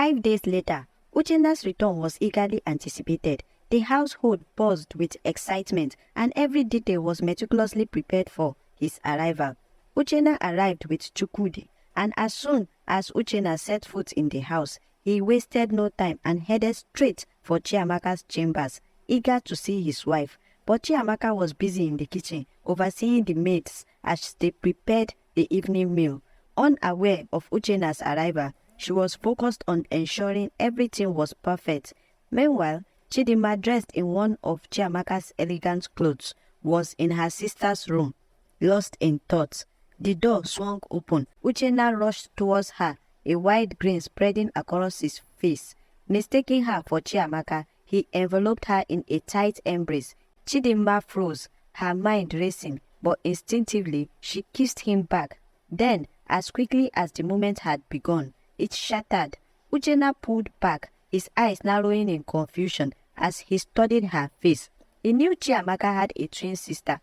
5 days later, Uchenna's return was eagerly anticipated. The household buzzed with excitement, and every detail was meticulously prepared for his arrival. Uchenna arrived with Chukwudi, and as soon as Uchenna set foot in the house, he wasted no time and headed straight for Chiamaka's chambers, eager to see his wife. But Chiamaka was busy in the kitchen, overseeing the maids as they prepared the evening meal. Unaware of Uchenna's arrival, she was focused on ensuring everything was perfect. Meanwhile, Chidinma, dressed in one of Chiamaka's elegant clothes, was in her sister's room, lost in thought. The door swung open. Uchenna rushed towards her, a wide grin spreading across his face. Mistaking her for Chiamaka, he enveloped her in a tight embrace. Chidinma froze, her mind racing, but instinctively she kissed him back. Then, as quickly as the moment had begun, it shattered. Uchenna pulled back, his eyes narrowing in confusion as he studied her face. He knew Chiamaka had a twin sister,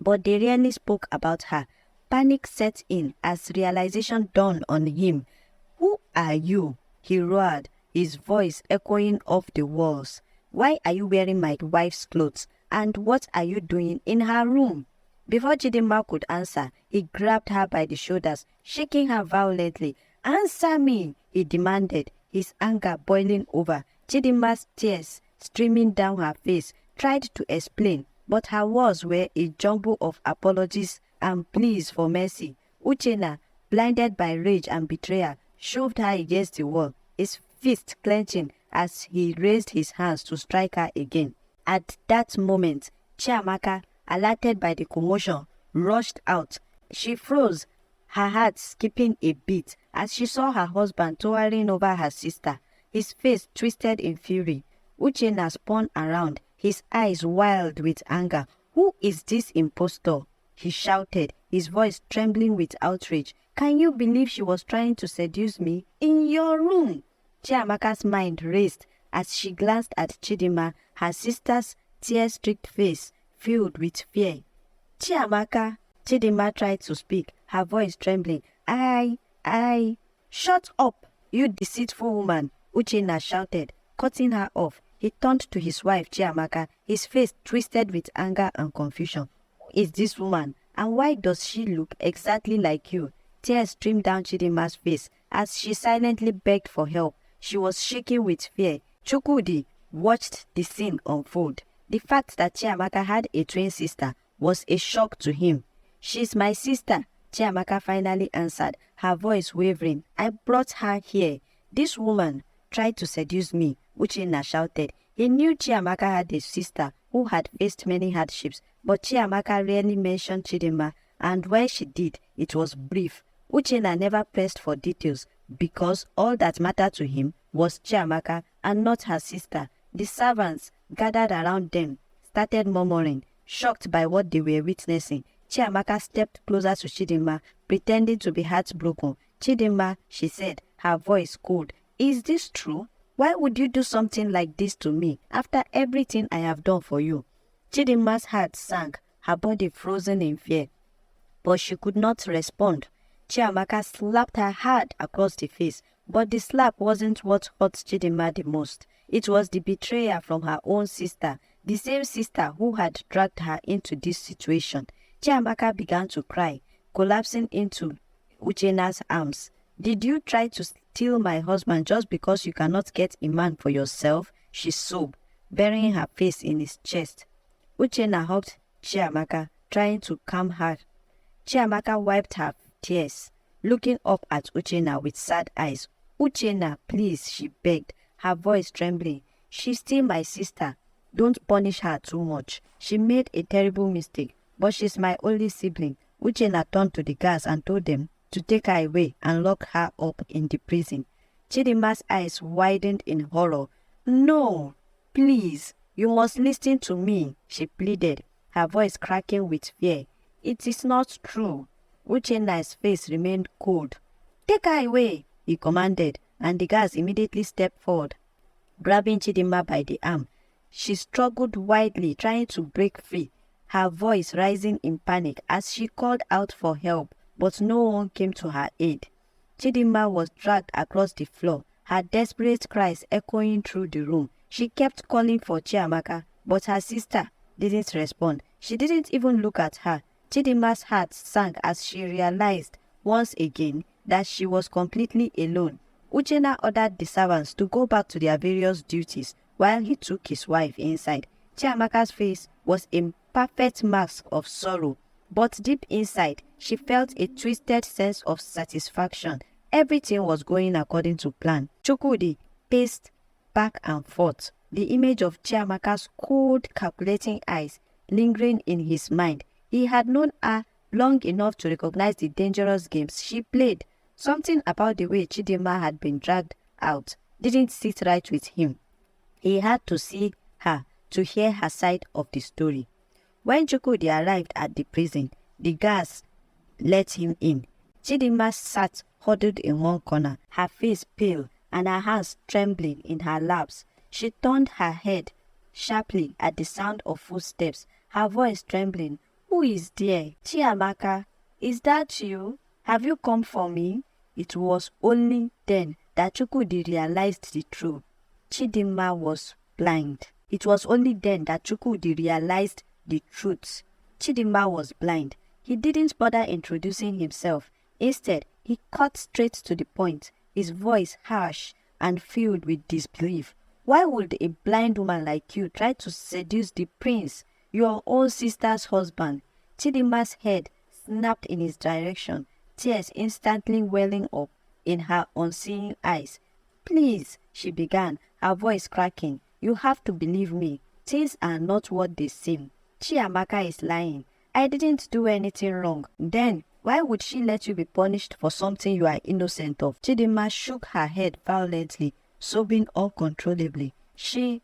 but they rarely spoke about her. Panic set in as realization dawned on him. "Who are you?" he roared, his voice echoing off the walls. "Why are you wearing my wife's clothes? And what are you doing in her room?" Before Chidinma could answer, he grabbed her by the shoulders, shaking her violently. "Answer me!" he demanded, his anger boiling over. Chidinma's tears streaming down her face tried to explain, but her words were a jumble of apologies and pleas for mercy. Uchenna, blinded by rage and betrayal, shoved her against the wall, his fist clenching as he raised his hands to strike her again. At that moment, Chiamaka, alerted by the commotion, rushed out. She froze, her heart skipping a beat as she saw her husband towering over her sister, his face twisted in fury. Uchenna spun around, his eyes wild with anger. "Who is this impostor?" he shouted, his voice trembling with outrage. "Can you believe she was trying to seduce me in your room?" Chiamaka's mind raced as she glanced at Chidinma, her sister's tear-streaked face filled with fear. "Chiamaka," Chidinma tried to speak, her voice trembling. I... "Shut up, you deceitful woman," Uchenna shouted, cutting her off. He turned to his wife, Chiamaka, his face twisted with anger and confusion. "Who is this woman, and why does she look exactly like you?" Tears streamed down Chidinma's face as she silently begged for help. She was shaking with fear. Chukwudi watched the scene unfold. The fact that Chiamaka had a twin sister was a shock to him. "She's my sister," Chiamaka finally answered, her voice wavering. "I brought her here. This woman tried to seduce me," Uchenna shouted. He knew Chiamaka had a sister who had faced many hardships, but Chiamaka rarely mentioned Chidinma, and when she did, it was brief. Uchenna never pressed for details because all that mattered to him was Chiamaka and not her sister. The servants gathered around them started murmuring, shocked by what they were witnessing. Chiamaka stepped closer to Chidinma, pretending to be heartbroken. "Chidinma," she said, her voice cold, "is this true? Why would you do something like this to me after everything I have done for you?" Chidinma's heart sank, her body frozen in fear, but she could not respond. Chiamaka slapped her hard across the face, but the slap wasn't what hurt Chidinma the most. It was the betrayal from her own sister, the same sister who had dragged her into this situation. Chiamaka began to cry, collapsing into Uchenna's arms. "Did you try to steal my husband just because you cannot get a man for yourself?" she sobbed, burying her face in his chest. Uchenna hugged Chiamaka, trying to calm her. Chiamaka wiped her tears, looking up at Uchenna with sad eyes. "Uchenna, please," she begged, her voice trembling. "She's still my sister. Don't punish her too much. She made a terrible mistake, but she's my only sibling." Uchenna turned to the guards and told them to take her away and lock her up in the prison. Chidinma's eyes widened in horror. "No, please, you must listen to me," she pleaded, her voice cracking with fear. "It is not true." Uchenna's face remained cold. "Take her away," he commanded, and the guards immediately stepped forward, grabbing Chidinma by the arm. She struggled wildly, trying to break free, her voice rising in panic as she called out for help, but no one came to her aid. Chidinma was dragged across the floor, her desperate cries echoing through the room. She kept calling for Chiamaka, but her sister didn't respond. She didn't even look at her. Chidinma's heart sank as she realized once again that she was completely alone. Uchenna ordered the servants to go back to their various duties while he took his wife inside. Chiamaka's face was a perfect mask of sorrow, but deep inside, she felt a twisted sense of satisfaction. Everything was going according to plan. Chukwudi paced back and forth, the image of Chiamaka's cold, calculating eyes lingering in his mind. He had known her long enough to recognize the dangerous games she played. Something about the way Chidinma had been dragged out didn't sit right with him. He had to see her to hear her side of the story. When Chukwudi arrived at the prison, the guards let him in. Chidinma sat huddled in one corner, her face pale and her hands trembling in her laps. She turned her head sharply at the sound of footsteps, her voice trembling. "Who is there? Chiamaka, is that you? Have you come for me?" It was only then that Chukwudi realized the truth. Chidinma was blind. It was only then that Chukwudi realized the truth. Chidinma was blind. He didn't bother introducing himself. Instead, he cut straight to the point, his voice harsh and filled with disbelief. "Why would a blind woman like you try to seduce the prince, your own sister's husband?" Chidinma's head snapped in his direction, tears instantly welling up in her unseeing eyes. "Please," she began, her voice cracking, "you have to believe me. Things are not what they seem. Chiamaka is lying. I didn't do anything wrong. Then, why would she let you be punished for something you are innocent of?" Chidinma shook her head violently, sobbing uncontrollably. She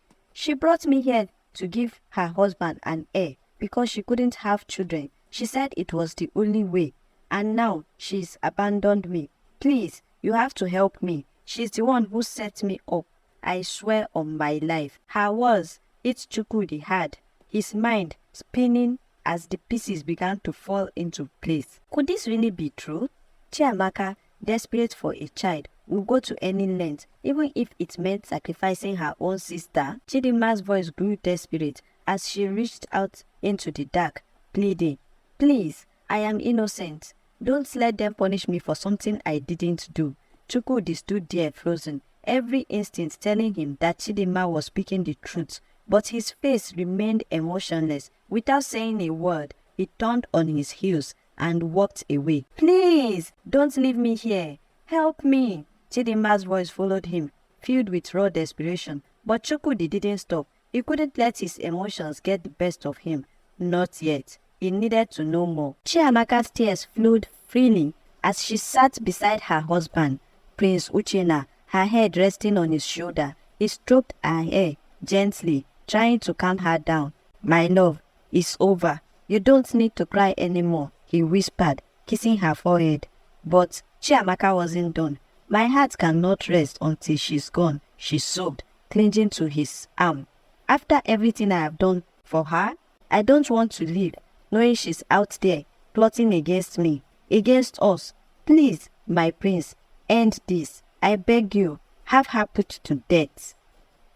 brought me here to give her husband an heir because she couldn't have children. She said it was the only way. And now she's abandoned me. Please, you have to help me. She's the one who set me up. I swear on my life. Her words hit Chukwudi hard, his mind spinning as the pieces began to fall into place. Could this really be true? Chiamaka, desperate for a child, would go to any length, even if it meant sacrificing her own sister. Chidinma's voice grew desperate as she reached out into the dark, pleading, "Please, I am innocent. Don't let them punish me for something I didn't do." Chukwudi stood there frozen, every instinct telling him that Chidinma was speaking the truth, but his face remained emotionless. Without saying a word, he turned on his heels and walked away. "Please, don't leave me here. Help me." Chidinma's voice followed him, filled with raw desperation, but Chukwudi didn't stop. He couldn't let his emotions get the best of him. Not yet. He needed to know more. Chiamaka's tears flowed freely as she sat beside her husband, Prince Uchenna, her head resting on his shoulder. He stroked her hair gently, trying to calm her down. "My love, it's over. You don't need to cry anymore," he whispered, kissing her forehead. But Chiamaka wasn't done. "My heart cannot rest until she's gone," she sobbed, clinging to his arm. "After everything I have done for her, I don't want to leave, knowing she's out there, plotting against me, against us. Please, my prince, end this. I beg you, have her put to death."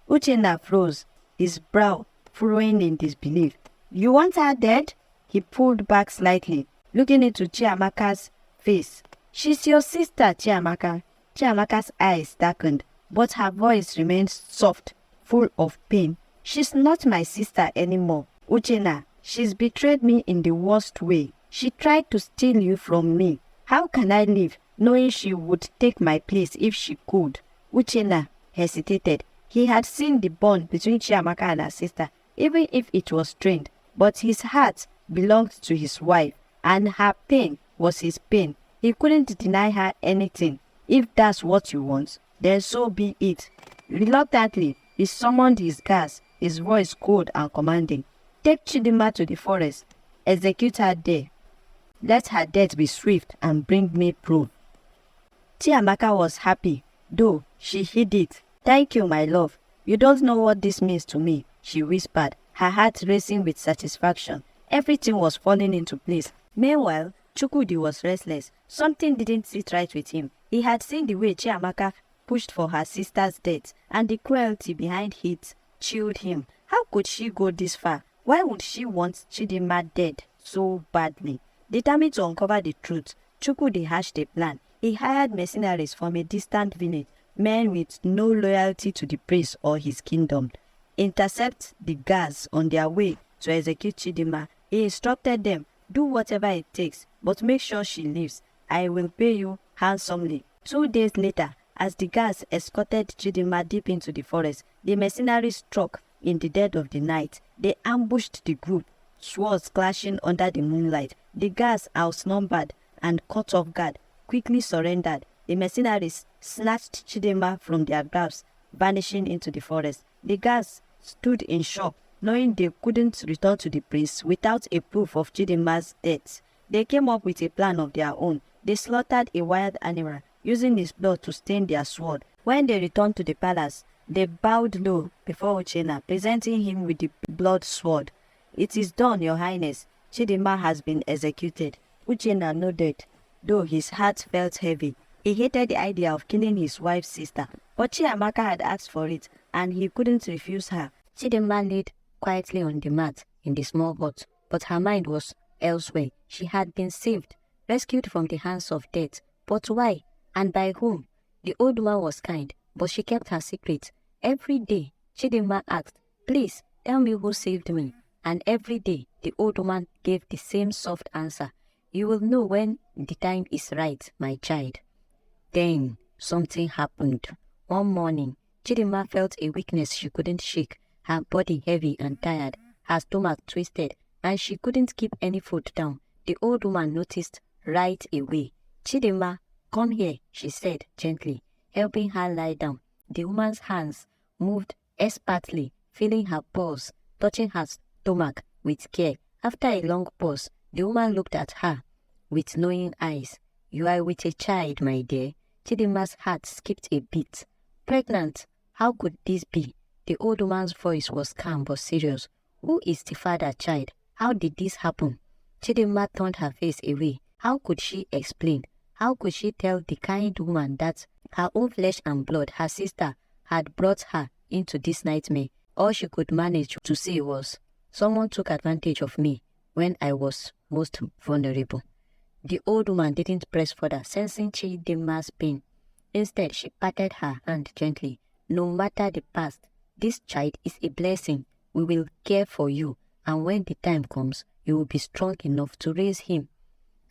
Uchenna froze, his brow furrowing in disbelief. "You want her dead?" He pulled back slightly, looking into Chiamaka's face. "She's your sister, Chiamaka." Chiamaka's eyes darkened, but her voice remained soft, full of pain. "She's not my sister anymore, Uchenna. She's betrayed me in the worst way. She tried to steal you from me. How can I live knowing she would take my place if she could?" Uchenna hesitated. He had seen the bond between Chiamaka and her sister, even if it was strained, but his heart belonged to his wife, and her pain was his pain. He couldn't deny her anything. "If that's what you want, then so be it." Reluctantly, he summoned his guards, his voice cold and commanding. "Take Chidinma to the forest. Execute her there. Let her death be swift and bring me proof." Chiamaka was happy, though she hid it. "Thank you, my love. You don't know what this means to me," she whispered, her heart racing with satisfaction. Everything was falling into place. Meanwhile, Chukwudi was restless. Something didn't sit right with him. He had seen the way Chiamaka pushed for her sister's death, and the cruelty behind it chilled him. How could she go this far? Why would she want Chidinma dead so badly? Determined to uncover the truth, Chukwudi hatched a plan. He hired mercenaries from a distant village, men with no loyalty to the priest or his kingdom. Intercept the guards on their way to execute Chidinma. He instructed them, do whatever it takes, but make sure she lives. I will pay you handsomely. 2 days later, as the guards escorted Chidinma deep into the forest, the mercenaries struck in the dead of the night. They ambushed the group, swords clashing under the moonlight. The guards, outnumbered and caught off guard, quickly surrendered. The mercenaries snatched Chidinma from their grasp, vanishing into the forest. The guards stood in shock, knowing they couldn't return to the priest without a proof of Chidinma's death. They came up with a plan of their own. They slaughtered a wild animal, using his blood to stain their sword. When they returned to the palace, they bowed low before Uchenna, presenting him with the blood sword. It is done, your highness. Chidinma has been executed. Uchenna nodded, though his heart felt heavy. He hated the idea of killing his wife's sister, but Chiamaka had asked for it, and he couldn't refuse her. Chidinma laid quietly on the mat in the small hut, but her mind was elsewhere. She had been saved, rescued from the hands of death. But why? And by whom? The old woman was kind, but she kept her secret. Every day, Chidinma asked, please, tell me who saved me. And every day, the old woman gave the same soft answer. You will know when the time is right, my child. Then, something happened. One morning, Chidinma felt a weakness she couldn't shake, her body heavy and tired, her stomach twisted, and she couldn't keep any food down. The old woman noticed right away. Chidinma, come here, she said gently, helping her lie down. The woman's hands moved expertly, feeling her pulse, touching her stomach with care. After a long pause, the woman looked at her with knowing eyes. You are with a child, my dear. Chidinma's heart skipped a beat. Pregnant? How could this be? The old woman's voice was calm but serious. Who is the father, child? How did this happen? Chidinma turned her face away. How could she explain? How could she tell the kind woman that her own flesh and blood, her sister, had brought her into this nightmare? All she could manage to say was, someone took advantage of me when I was most vulnerable. The old woman didn't press further, sensing Chidinma's pain. Instead, she patted her hand gently. No matter the past, this child is a blessing. We will care for you, and when the time comes, you will be strong enough to raise him.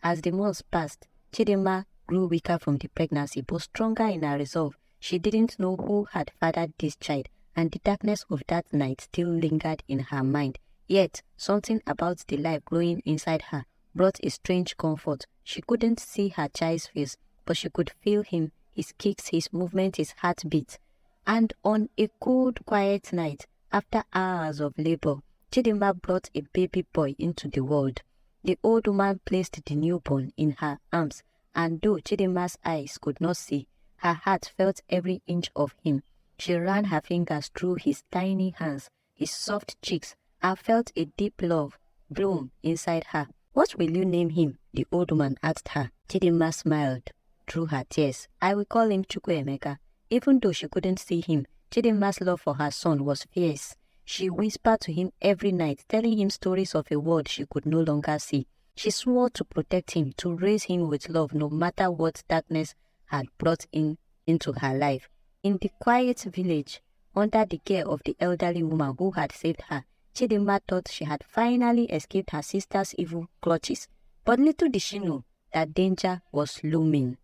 As the months passed, Chidinma grew weaker from the pregnancy, but stronger in her resolve. She didn't know who had fathered this child, and the darkness of that night still lingered in her mind. Yet, something about the life growing inside her brought a strange comfort. She couldn't see her child's face, but she could feel him, his kicks, his movement, his heartbeat. And on a cold, quiet night, after hours of labor, Chidinma brought a baby boy into the world. The old woman placed the newborn in her arms, and though Chidinma's eyes could not see, her heart felt every inch of him. She ran her fingers through his tiny hands, his soft cheeks, and felt a deep love bloom inside her. What will you name him? The old woman asked her. Chidinma smiled through her tears. I will call him Chukwuemeka. Even though she couldn't see him, Chidinma's love for her son was fierce. She whispered to him every night, telling him stories of a world she could no longer see. She swore to protect him, to raise him with love, no matter what darkness had brought into her life. In the quiet village, under the care of the elderly woman who had saved her, Chidinma thought she had finally escaped her sister's evil clutches. But little did she know that danger was looming.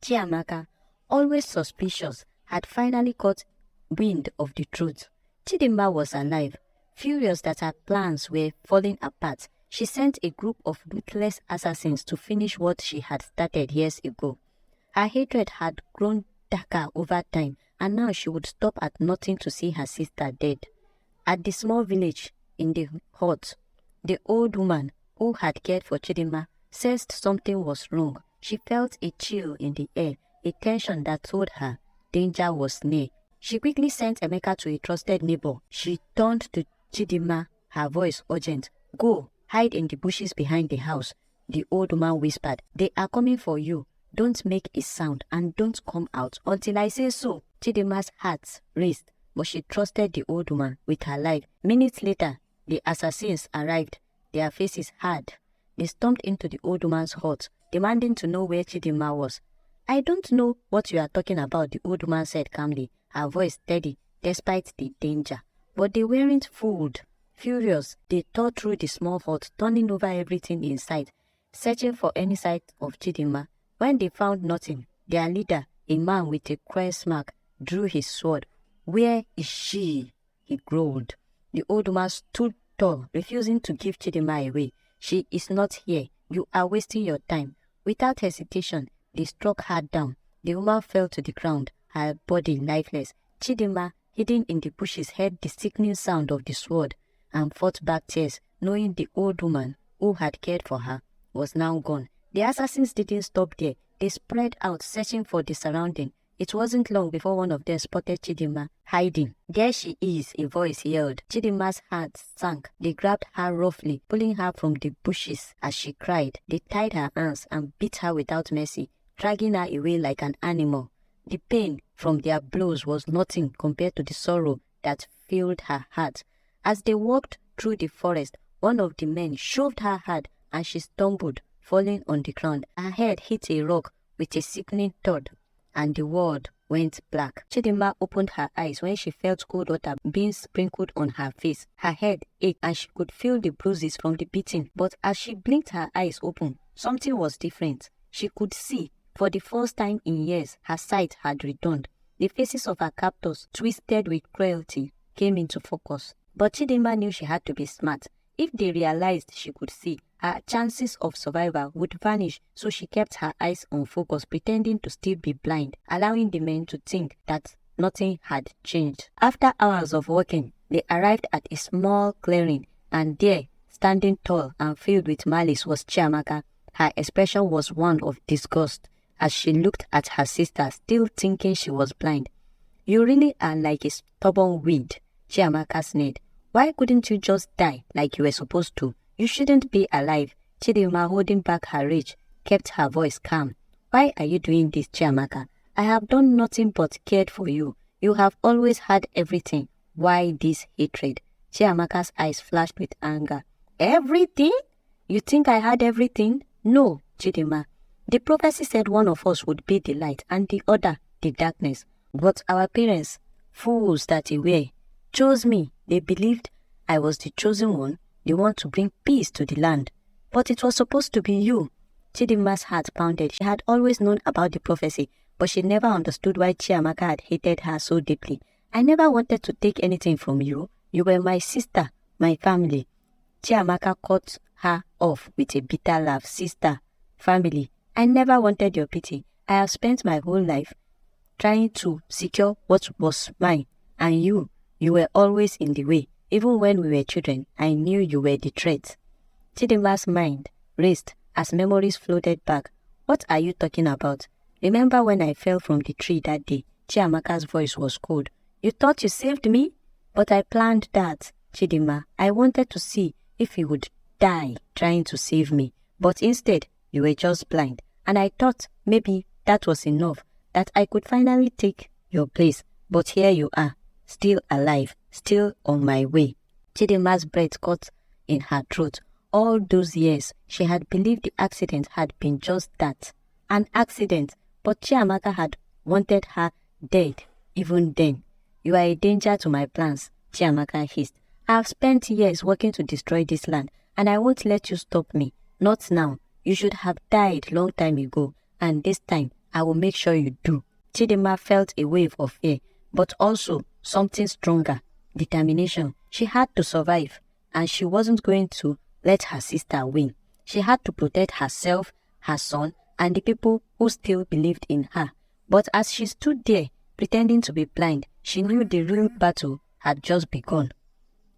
Chiamaka, always suspicious, had finally caught wind of the truth. Chidinma was alive. Furious that her plans were falling apart, she sent a group of ruthless assassins to finish what she had started years ago. Her hatred had grown darker over time, and now she would stop at nothing to see her sister dead. At the small village in the hut, the old woman who had cared for Chidinma sensed something was wrong. She felt a chill in the air, a tension that told her danger was near. She quickly sent Emeka to a trusted neighbor. She turned to Chidinma, her voice urgent. Go, hide in the bushes behind the house, the old woman whispered. They are coming for you. Don't make a sound and don't come out until I say so. Chidinma's heart raced, but she trusted the old woman with her life. Minutes later, the assassins arrived, their faces hard. They stormed into the old woman's hut, demanding to know where Chidinma was. I don't know what you are talking about, the old woman said calmly, her voice steady despite the danger. But they weren't fooled. Furious, they tore through the small hut, turning over everything in sight, searching for any sight of Chidinma. When they found nothing, their leader, a man with a crest mark, drew his sword. "Where is she?" he growled. The old woman stood tall, refusing to give Chidinma away. "She is not here. You are wasting your time." Without hesitation, they struck her down. The woman fell to the ground, her body lifeless. Chidinma, hidden in the bushes, heard the sickening sound of the sword and fought back tears, knowing the old woman who had cared for her was now gone. The assassins didn't stop there. They spread out, searching for the surrounding. It wasn't long before one of them spotted Chidinma hiding. "There she is," a voice yelled. Chidinma's heart sank. They grabbed her roughly, pulling her from the bushes as she cried. They tied her hands and beat her without mercy, dragging her away like an animal. The pain from their blows was nothing compared to the sorrow that filled her heart. As they walked through the forest, one of the men shoved her hard and she stumbled, falling on the ground. Her head hit a rock with a sickening thud, and the world went black. Chidinma opened her eyes when she felt cold water being sprinkled on her face. Her head ached and she could feel the bruises from the beating. But as she blinked her eyes open, something was different. She could see. For the first time in years, her sight had returned. The faces of her captors, twisted with cruelty, came into focus. But Chidinma knew she had to be smart. If they realized she could see, her chances of survival would vanish, so she kept her eyes on focus, pretending to still be blind, allowing the men to think that nothing had changed. After hours of walking, they arrived at a small clearing, and there, standing tall and filled with malice, was Chiamaka. Her expression was one of disgust as she looked at her sister, still thinking she was blind. "You really are like a stubborn weed," Chiamaka sneered. "Why couldn't you just die like you were supposed to? You shouldn't be alive." Chidinma, holding back her rage, kept her voice calm. "Why are you doing this, Chiamaka? I have done nothing but cared for you. You have always had everything. Why this hatred?" Chiamaka's eyes flashed with anger. "Everything? You think I had everything? No, Chidinma. The prophecy said one of us would be the light and the other the darkness. But our parents, fools that they were, chose me. They believed I was the chosen one, the one to bring peace to the land. But it was supposed to be you." Chidinma's heart pounded. She had always known about the prophecy, but she never understood why Chiamaka had hated her so deeply. "I never wanted to take anything from you. You were my sister, my family." Chiamaka cut her off with a bitter laugh. "Sister, family, I never wanted your pity. I have spent my whole life trying to secure what was mine, and you were always in the way. Even when we were children, I knew you were the threat." Chidinma's mind raced as memories floated back. "What are you talking about? Remember when I fell from the tree that day?" Chiamaka's voice was cold. "You thought you saved me? But I planned that, Chidinma. I wanted to see if you would die trying to save me. But instead, you were just blind. And I thought maybe that was enough, that I could finally take your place. But here you are, still alive, still on my way." Chidinma's breath caught in her throat. All those years, she had believed the accident had been just that, an accident, but Chiamaka had wanted her dead even then. "You are a danger to my plans," Chiamaka hissed. "I have spent years working to destroy this land, and I won't let you stop me. Not now. You should have died long time ago, and this time I will make sure you do." Chidinma felt a wave of fear, but also something stronger, determination. She had to survive, and she wasn't going to let her sister win. She had to protect herself, her son, and the people who still believed in her. But as she stood there, pretending to be blind, she knew the real battle had just begun.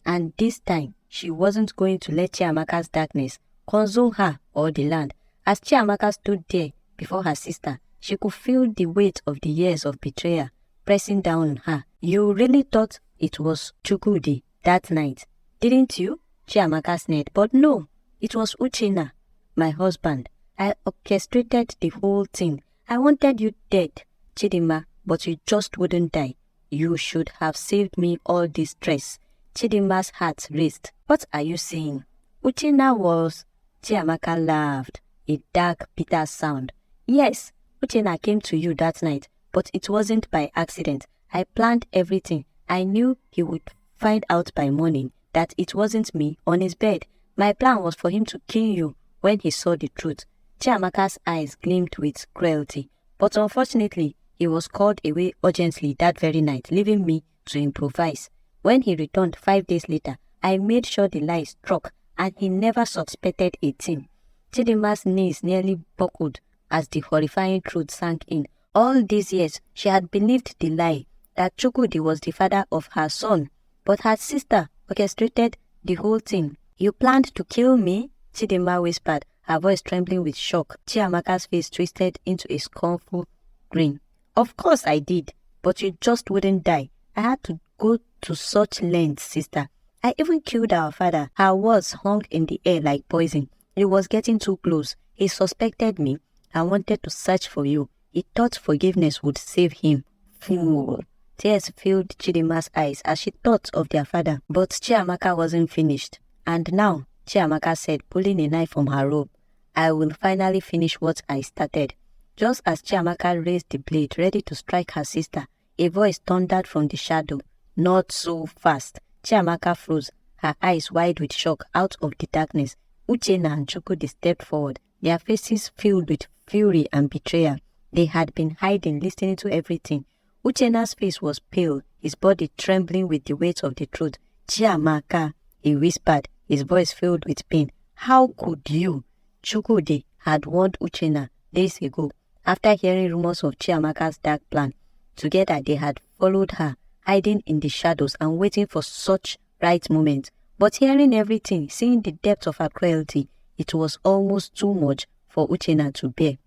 And this time, she wasn't going to let Chiamaka's darkness consume her or the land. As Chiamaka stood there before her sister, she could feel the weight of the years of betrayal pressing down on her. "You really thought it was Chukwudi that night, didn't you?" Chiamaka sneered. "But no, it was Uchenna, my husband. I orchestrated the whole thing. I wanted you dead, Chidinma, but you just wouldn't die. You should have saved me all this stress. Chidinma's heart raced. What are you saying? Uchenna was... Chiamaka laughed, a dark, bitter sound. Yes, Uchenna came to you that night, but it wasn't by accident. I planned everything. I knew he would find out by morning that it wasn't me on his bed. My plan was for him to kill you when he saw the truth. Chiamaka's eyes gleamed with cruelty, but unfortunately, he was called away urgently that very night, leaving me to improvise. When he returned 5 days later, I made sure the lie struck, and he never suspected a thing. Chidinma's knees nearly buckled as the horrifying truth sank in. All these years, she had believed the lie that Chukwudi was the father of her son, but her sister orchestrated the whole thing. You planned to kill me? Chidinma whispered, her voice trembling with shock. Chiamaka's face twisted into a scornful grin. Of course I did, but you just wouldn't die. I had to go to such lengths, sister. I even killed our father. Her words hung in the air like poison. It was getting too close. He suspected me. I wanted to search for you. He thought forgiveness would save him. Fool. Tears filled Chidinma's eyes as she thought of their father. But Chiamaka wasn't finished. And now, Chiamaka said, pulling a knife from her robe, I will finally finish what I started. Just as Chiamaka raised the blade, ready to strike her sister, a voice thundered from the shadow. Not so fast. Chiamaka froze, her eyes wide with shock out of the darkness. Uchenna and Chukwudi stepped forward, their faces filled with fury and betrayal. They had been hiding, listening to everything. Uchenna's face was pale, his body trembling with the weight of the truth. Chiamaka, he whispered, his voice filled with pain. How could you? Chukwudi had warned Uchenna days ago, after hearing rumors of Chiamaka's dark plan. Together they had followed her, hiding in the shadows and waiting for such right moment. But hearing everything, seeing the depth of her cruelty, it was almost too much for Uchenna to bear.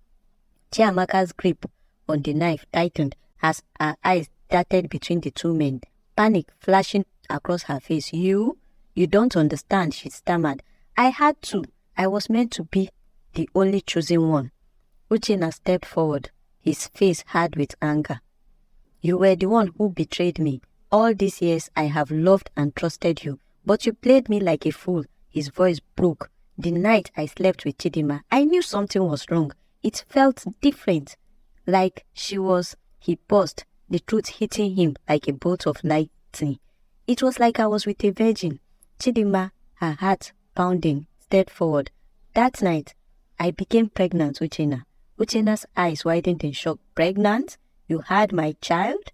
Chiamaka's grip on the knife tightened as her eyes darted between the two men, panic flashing across her face. You don't understand, she stammered. I had to. I was meant to be the only chosen one. Uchenna stepped forward, his face hard with anger. You were the one who betrayed me. All these years I have loved and trusted you, but you played me like a fool. His voice broke. The night I slept with Chidinma, I knew something was wrong. It felt different, like she was... He paused, the truth hitting him like a bolt of lightning. It was like I was with a virgin. Chidinma, her heart pounding, stepped forward. That night, I became pregnant, Uchenna. Uchenna's eyes widened in shock. Pregnant? You had my child?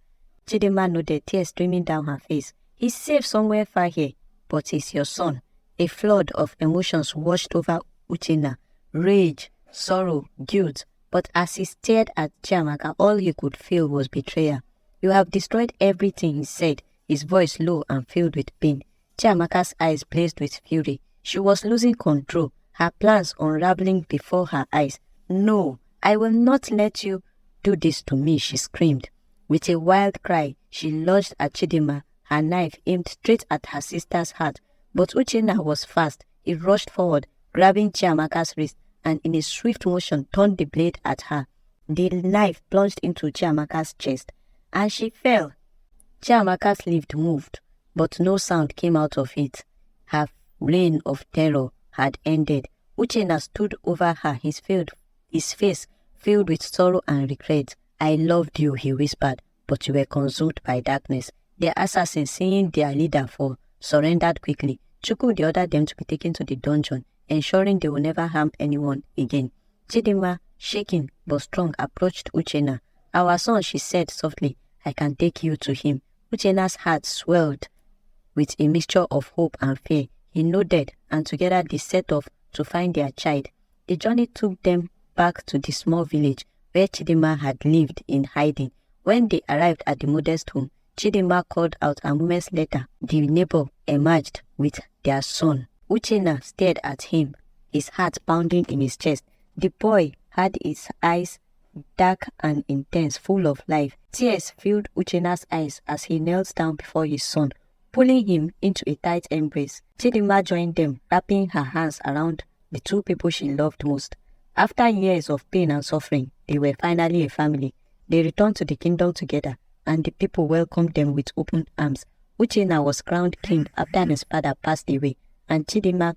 Chidinma nodded, tears streaming down her face. He's safe somewhere far here, but he's your son. A flood of emotions washed over Uchenna. Rage, sorrow, guilt. But as he stared at Chiamaka, all he could feel was betrayal. You have destroyed everything, he said, his voice low and filled with pain. Chiamaka's eyes blazed with fury. She was losing control, her plans unraveling before her eyes. No, I will not let you do this to me, she screamed. With a wild cry, she lunged at Chidinma, her knife aimed straight at her sister's heart. But Uchenna was fast. He rushed forward, grabbing Chiamaka's wrist, and in a swift motion turned the blade at her. The knife plunged into Chiamaka's chest, and she fell. Chiamaka's lips moved, but no sound came out of it. Her reign of terror had ended. Uchenna stood over her, his face filled with sorrow and regret. I loved you, he whispered, but you were consumed by darkness. The assassins, seeing their leader fall, surrendered quickly. Chukwudi ordered them to be taken to the dungeon, ensuring they will never harm anyone again. Chidinma, shaking but strong, approached Uchenna. Our son, she said softly, I can take you to him. Uchenna's heart swelled with a mixture of hope and fear. He nodded, and together they set off to find their child. The journey took them back to the small village where Chidinma had lived in hiding. When they arrived at the modest home, Chidinma called out, and moments later, the neighbor emerged with their son. Uchenna stared at him, his heart pounding in his chest. The boy had his eyes dark and intense, full of life. Tears filled Uchenna's eyes as he knelt down before his son, pulling him into a tight embrace. Chidinma joined them, wrapping her hands around the two people she loved most. After years of pain and suffering, they were finally a family. They returned to the kingdom together, and the people welcomed them with open arms. Uchenna was crowned king after his father passed away, and Chidinma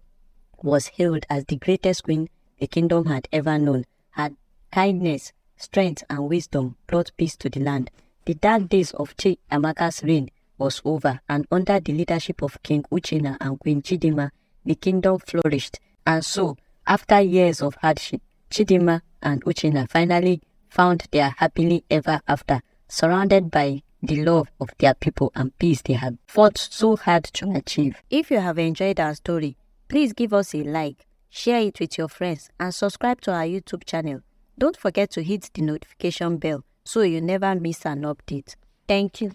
was hailed as the greatest queen the kingdom had ever known. Her kindness, strength, and wisdom brought peace to the land. The dark days of Chiamaka's reign was over, and under the leadership of King Uchenna and Queen Chidinma, the kingdom flourished. And so, after years of hardship, Chidinma and Uchenna finally found their happily ever after, surrounded by the love of their people and peace they had fought so hard to achieve. If you have enjoyed our story, please give us a like, share it with your friends, and subscribe to our YouTube channel. Don't forget to hit the notification bell so you never miss an update. Thank you.